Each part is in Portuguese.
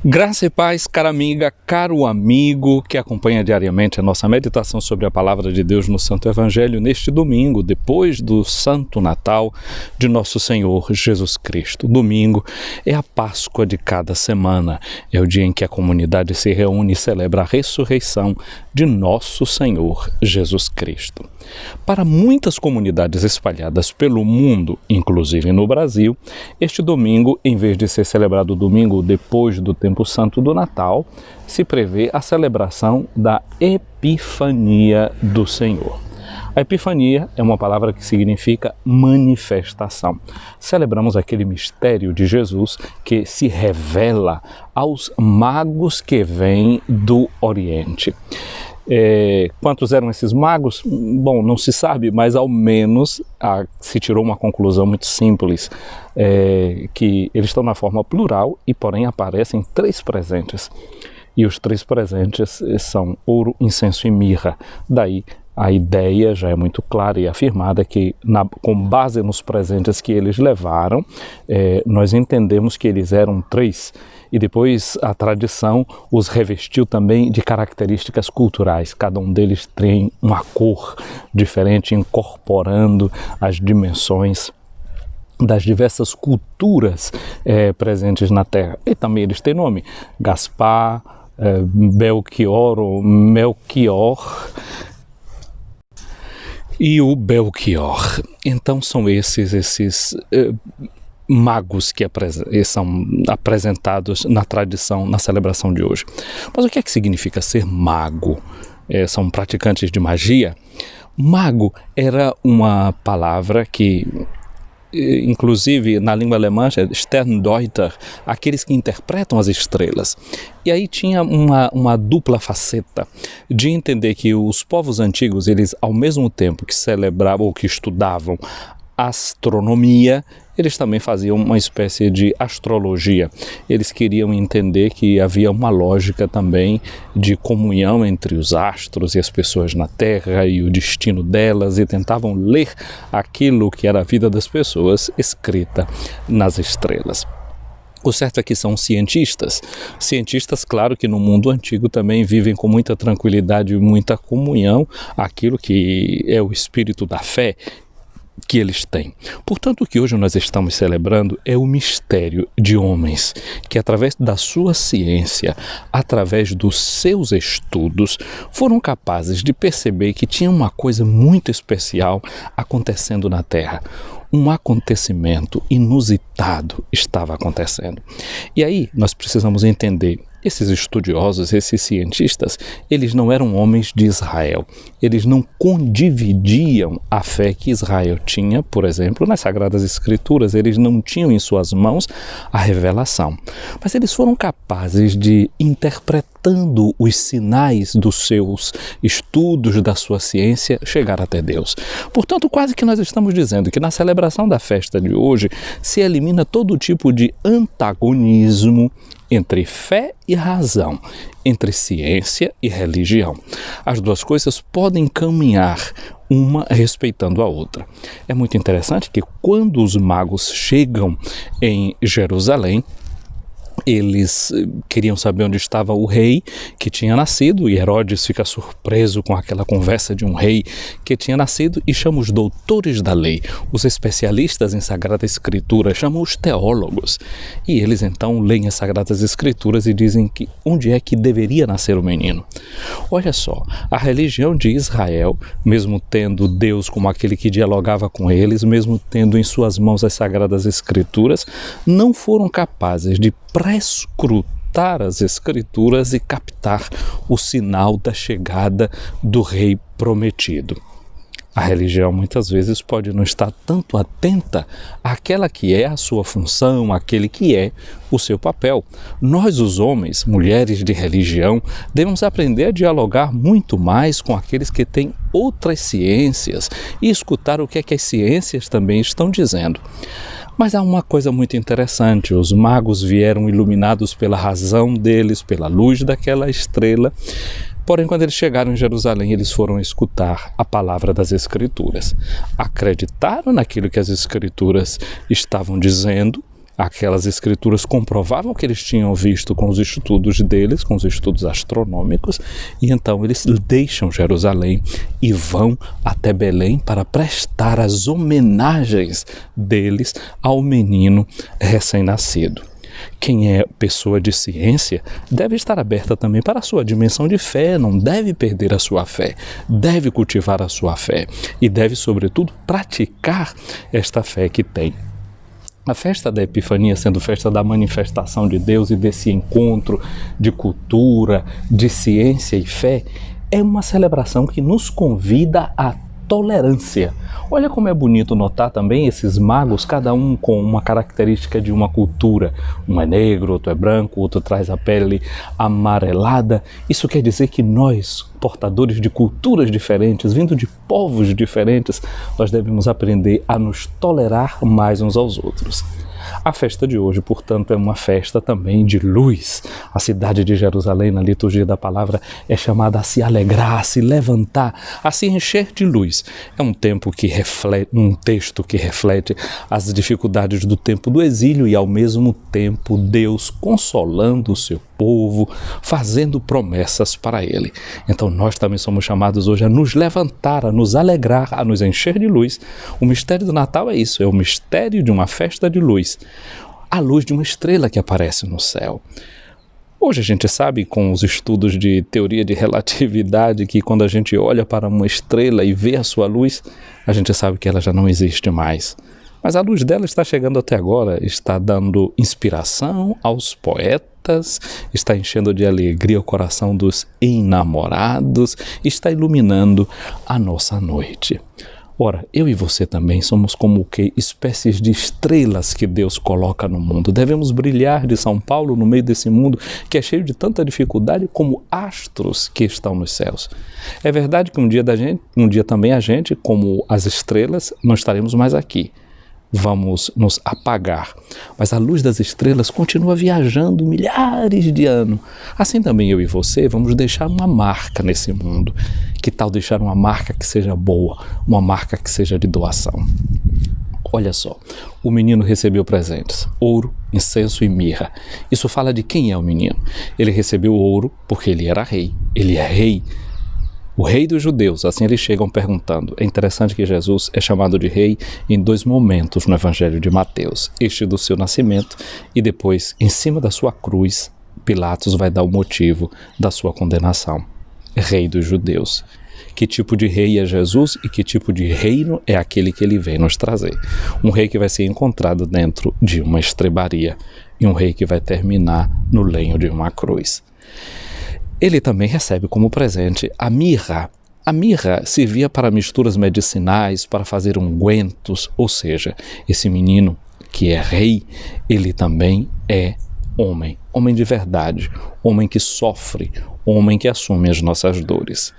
Graça e paz, cara amiga, caro amigo que acompanha diariamente a nossa meditação sobre a Palavra de Deus no Santo Evangelho neste domingo, depois do Santo Natal de nosso Senhor Jesus Cristo. Domingo é a Páscoa de cada semana, é o dia em que a comunidade se reúne e celebra a ressurreição de nosso Senhor Jesus Cristo. Para muitas comunidades espalhadas pelo mundo, inclusive no Brasil, este domingo, em vez de ser celebrado domingo depois do tempo santo do Natal, se prevê a celebração da Epifania do Senhor. A Epifania é uma palavra que significa manifestação. Celebramos aquele mistério de Jesus que se revela aos magos que vêm do Oriente. Quantos eram esses magos? Bom, não se sabe, mas ao menos se tirou uma conclusão muito simples, que eles estão na forma plural e porém aparecem 3 presentes. E os 3 presentes são ouro, incenso e mirra. Daí a ideia já é muito clara e afirmada que, com base nos presentes que eles levaram, nós entendemos que eles eram 3. E depois a tradição os revestiu também de características culturais. Cada um deles tem uma cor diferente, incorporando as dimensões das diversas culturas presentes na Terra. E também eles têm nome: Gaspar, Belchior ou Melchior e o Belchior. Então são esses magos que são apresentados na tradição, na celebração de hoje. Mas o que é que significa ser mago? São praticantes de magia? Mago era uma palavra que, inclusive na língua alemã, é Sterndeuter, aqueles que interpretam as estrelas. E aí tinha uma dupla faceta de entender que os povos antigos, eles ao mesmo tempo que celebravam ou que estudavam astronomia, eles também faziam uma espécie de astrologia. Eles queriam entender que havia uma lógica também de comunhão entre os astros e as pessoas na Terra e o destino delas, e tentavam ler aquilo que era a vida das pessoas escrita nas estrelas. O certo é que são cientistas. Cientistas, claro que no mundo antigo também vivem com muita tranquilidade e muita comunhão aquilo que é o espírito da fé que eles têm. Portanto, o que hoje nós estamos celebrando é o mistério de homens que, através da sua ciência, através dos seus estudos, foram capazes de perceber que tinha uma coisa muito especial acontecendo na Terra. Um acontecimento inusitado estava acontecendo. E aí nós precisamos entender: esses estudiosos, esses cientistas, eles não eram homens de Israel. Eles não condividiam a fé que Israel tinha, por exemplo, nas Sagradas Escrituras. Eles não tinham em suas mãos a revelação. Mas eles foram capazes de, interpretando os sinais dos seus estudos, da sua ciência, chegar até Deus. Portanto, quase que nós estamos dizendo que na celebração da festa de hoje se elimina todo tipo de antagonismo entre fé e razão, entre ciência e religião. As duas coisas podem caminhar, uma respeitando a outra. É muito interessante que quando os magos chegam em Jerusalém, eles queriam saber onde estava o rei que tinha nascido, e Herodes fica surpreso com aquela conversa de um rei que tinha nascido e chama os doutores da lei, os especialistas em Sagrada Escritura, chamam os teólogos, e eles então leem as Sagradas Escrituras e dizem que onde é que deveria nascer o menino. Olha só, a religião de Israel, mesmo tendo Deus como aquele que dialogava com eles, mesmo tendo em suas mãos as Sagradas Escrituras, não foram capazes de prescrutar as Escrituras e captar o sinal da chegada do rei prometido. A religião muitas vezes pode não estar tanto atenta àquela que é a sua função, àquele que é o seu papel. Nós, os homens, mulheres de religião, devemos aprender a dialogar muito mais com aqueles que têm outras ciências e escutar o que é que as ciências também estão dizendo. Mas há uma coisa muito interessante: os magos vieram iluminados pela razão deles, pela luz daquela estrela. Porém, quando eles chegaram em Jerusalém, eles foram escutar a palavra das Escrituras. Acreditaram naquilo que as Escrituras estavam dizendo, Aquelas escrituras comprovavam o que eles tinham visto com os estudos deles, com os estudos astronômicos, e então eles deixam Jerusalém e vão até Belém para prestar as homenagens deles ao menino recém-nascido. Quem é pessoa de ciência deve estar aberta também para a sua dimensão de fé, não deve perder a sua fé, deve cultivar a sua fé e deve, sobretudo, praticar esta fé que tem. A festa da Epifania, sendo festa da manifestação de Deus e desse encontro de cultura, de ciência e fé, é uma celebração que nos convida à tolerância. Olha como é bonito notar também esses magos, cada um com uma característica de uma cultura. Um é negro, outro é branco, outro traz a pele amarelada. Isso quer dizer que nós, portadores de culturas diferentes, vindo de povos diferentes, nós devemos aprender a nos tolerar mais uns aos outros. A festa de hoje, portanto, é uma festa também de luz. A cidade de Jerusalém, na liturgia da palavra, é chamada a se alegrar, a se levantar, a se encher de luz. É um texto que reflete as dificuldades do tempo do exílio e, ao mesmo tempo, Deus consolando o seu povo, fazendo promessas para ele. Então nós também somos chamados hoje a nos levantar, a nos alegrar, a nos encher de luz. O mistério do Natal é isso, é o mistério de uma festa de luz. A luz de uma estrela que aparece no céu. Hoje a gente sabe, com os estudos de teoria de relatividade, que quando a gente olha para uma estrela e vê a sua luz, a gente sabe que ela já não existe mais. Mas a luz dela está chegando até agora, está dando inspiração aos poetas, está enchendo de alegria o coração dos enamorados, está iluminando a nossa noite. Ora, eu e você também somos como que espécies de estrelas que Deus coloca no mundo. Devemos brilhar de São Paulo no meio desse mundo que é cheio de tanta dificuldade como astros que estão nos céus. É verdade que um dia também a gente, como as estrelas, não estaremos mais aqui. Vamos nos apagar, mas a luz das estrelas continua viajando milhares de anos. Assim também eu e você vamos deixar uma marca nesse mundo. Que tal deixar uma marca que seja boa, uma marca que seja de doação? Olha só, o menino recebeu presentes, ouro, incenso e mirra. Isso fala de quem é o menino. Ele recebeu ouro porque ele era rei, ele é rei. O rei dos judeus, assim eles chegam perguntando. É interessante que Jesus é chamado de rei em 2 momentos no Evangelho de Mateus. Este do seu nascimento e depois, em cima da sua cruz, Pilatos vai dar o motivo da sua condenação. Rei dos judeus. Que tipo de rei é Jesus e que tipo de reino é aquele que ele vem nos trazer? Um rei que vai ser encontrado dentro de uma estrebaria e um rei que vai terminar no lenho de uma cruz. Ele também recebe como presente a mirra. A mirra servia para misturas medicinais, para fazer ungüentos, ou seja, esse menino que é rei, ele também é homem, homem de verdade, homem que sofre, homem que assume as nossas dores.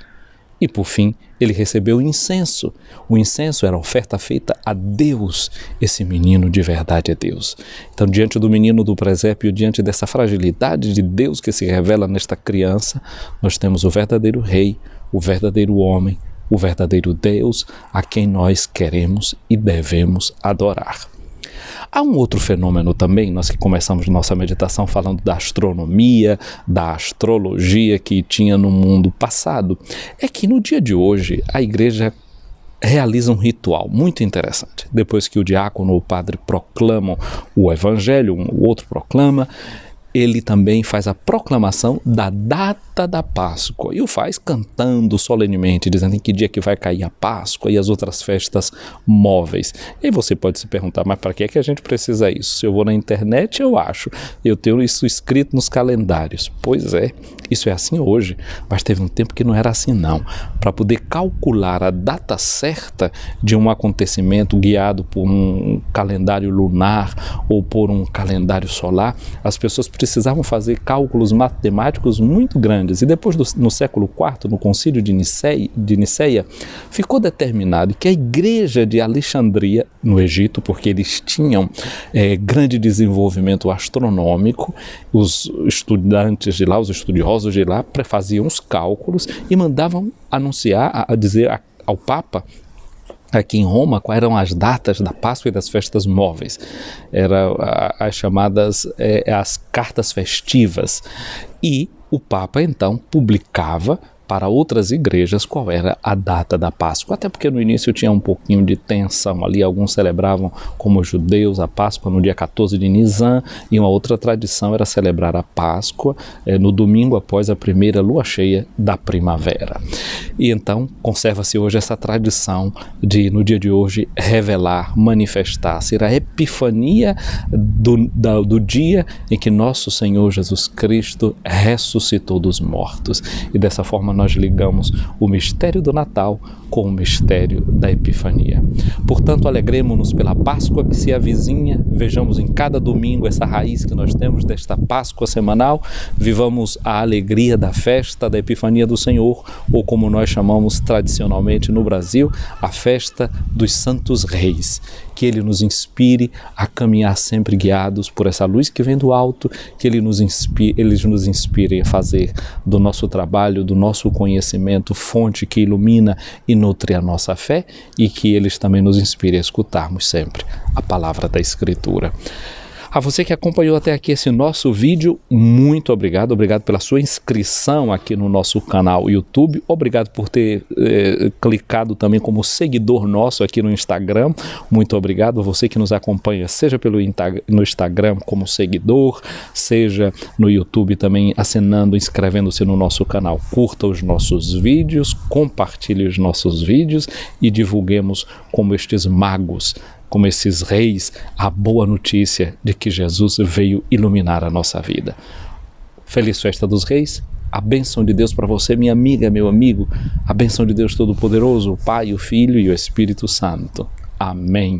E por fim, ele recebeu o incenso. O incenso era a oferta feita a Deus. Esse menino de verdade é Deus. Então, diante do menino do presépio, diante dessa fragilidade de Deus que se revela nesta criança, nós temos o verdadeiro rei, o verdadeiro homem, o verdadeiro Deus a quem nós queremos e devemos adorar. Há um outro fenômeno também, nós que começamos nossa meditação falando da astronomia, da astrologia que tinha no mundo passado, é que no dia de hoje a igreja realiza um ritual muito interessante. Depois que o diácono ou o padre proclamam o evangelho, o outro proclama, ele também faz a proclamação da data da Páscoa e o faz cantando solenemente, dizendo em que dia que vai cair a Páscoa e as outras festas móveis. E aí você pode se perguntar, mas para que é que a gente precisa isso? Se eu vou na internet, eu tenho isso escrito nos calendários. Pois é, isso é assim hoje, mas teve um tempo que não era assim não. Para poder calcular a data certa de um acontecimento guiado por um calendário lunar ou por um calendário solar, as pessoas precisavam fazer cálculos matemáticos muito grandes. E depois, no século IV, no concílio de Niceia, ficou determinado que a igreja de Alexandria, no Egito, porque eles tinham grande desenvolvimento astronômico, os estudantes de lá, os estudiosos de lá, faziam os cálculos e mandavam anunciar, a dizer ao Papa aqui em Roma, quais eram as datas da Páscoa e das festas móveis. Eram as chamadas as cartas festivas. E o Papa, então, publicava para outras igrejas qual era a data da Páscoa, até porque no início tinha um pouquinho de tensão ali, alguns celebravam como judeus a Páscoa no dia 14 de Nisan, e uma outra tradição era celebrar a Páscoa no domingo após a primeira lua cheia da primavera. E então conserva-se hoje essa tradição de, no dia de hoje, revelar, manifestar, ser a epifania do dia em que nosso Senhor Jesus Cristo ressuscitou dos mortos. E dessa forma nós ligamos o mistério do Natal com o mistério da Epifania. Portanto, alegremo-nos pela Páscoa que se avizinha, vejamos em cada domingo essa raiz que nós temos desta Páscoa semanal, vivamos a alegria da festa da Epifania do Senhor, ou como nós chamamos tradicionalmente no Brasil, a festa dos Santos Reis. Que Ele nos inspire a caminhar sempre guiados por essa luz que vem do alto, que Ele nos inspire a fazer do nosso trabalho, do nosso conhecimento, fonte que ilumina e nutre a nossa fé, e que eles também nos inspirem a escutarmos sempre a palavra da Escritura. A você que acompanhou até aqui esse nosso vídeo, muito obrigado. Obrigado pela sua inscrição aqui no nosso canal YouTube. Obrigado por ter clicado também como seguidor nosso aqui no Instagram. Muito obrigado. Você que nos acompanha, seja no Instagram como seguidor, seja no YouTube também assinando, inscrevendo-se no nosso canal. Curta os nossos vídeos, compartilhe os nossos vídeos e divulguemos como estes magos, como esses reis, a boa notícia de que Jesus veio iluminar a nossa vida. Feliz Festa dos Reis, a bênção de Deus para você, minha amiga, meu amigo, a bênção de Deus Todo-Poderoso, o Pai, o Filho e o Espírito Santo. Amém.